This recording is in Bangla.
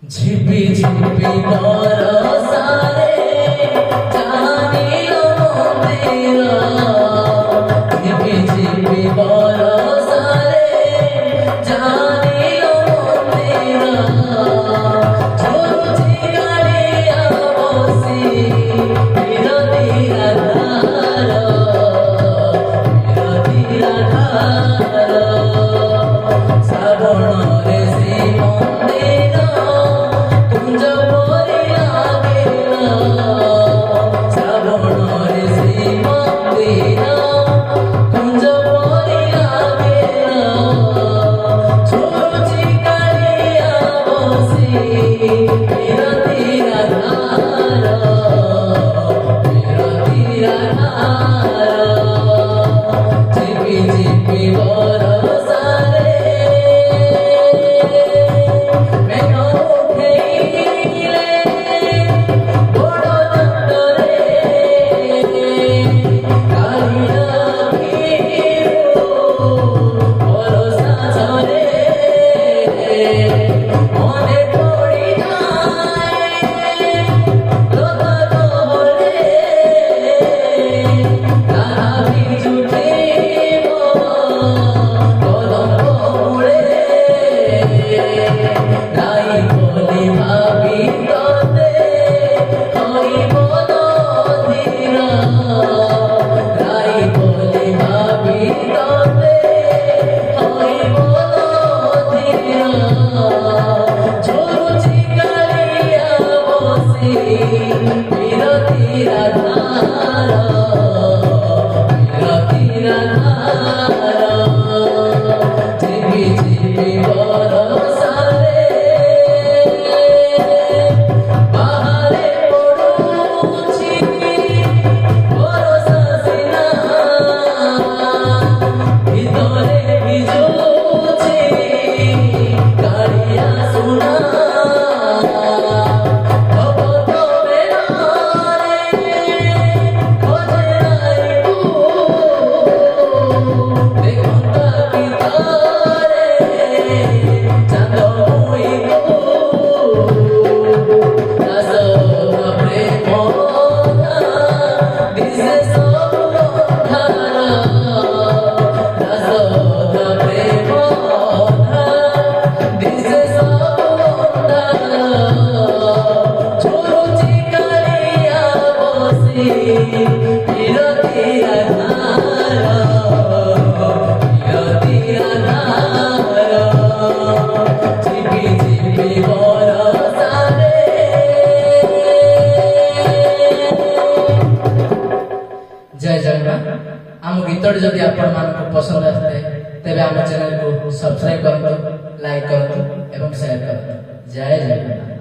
ঝিপি ঝিপি বরসারে জানিও মন্দির ঝিপি ঝিপি বরসারে জানিও মন্দির ঝরুছি গাড়িয়া বসি বিরতিরা ধার শ্রাবণরে শ্রীমন্দির কুঞ্জ পরি লাগেল শ্রাবণরে শ্রীমন্দির কুঞ্জ পরি লাগেল ঝরুছি গাড়িয়া বসি বিরতিরা ধার ঝিপি ঝিপি বরসারে মেঘ উঠেইলে বড় জঙ্গলে কালিয়া ভিড়ু বরসা ঝরে মনে পড়ি যায় লোক বলে তারা বিজুটিব কলঙ্ক মুড়ে নাই বলি ভাবি ততে হইব নদীর নাই বলি ভাবি ততে হইব নদীর ঝরুছি গাড়িয়া বসি বিরতিরা ধার বিরতিরা ধার ঝিপি ঝিপি বরসারে বাহারে পড়ুছি বরসা সিনা ভিতরে ভিজুছি গাড়িয়া সোনা ভবত বেড়ারে খোঁজে নাই দেখুন তাকি তারে চাঁদ মুইব দাস প্রেম দিশে সব ধারা দাস প্রেম দিশে সব ধারা ঝরুছি গাড়িয়া বসি বিরতিরা ধার বিরতিরা ধার ঝিপি ঝিপি বরসারে जय जगन्नाथ आम गीतटी जदि आपण मानक पसंद आए तेरे आम चैनल को सब्सक्राइब करते लाइक करते शेयर करते जय जगन्नाथ।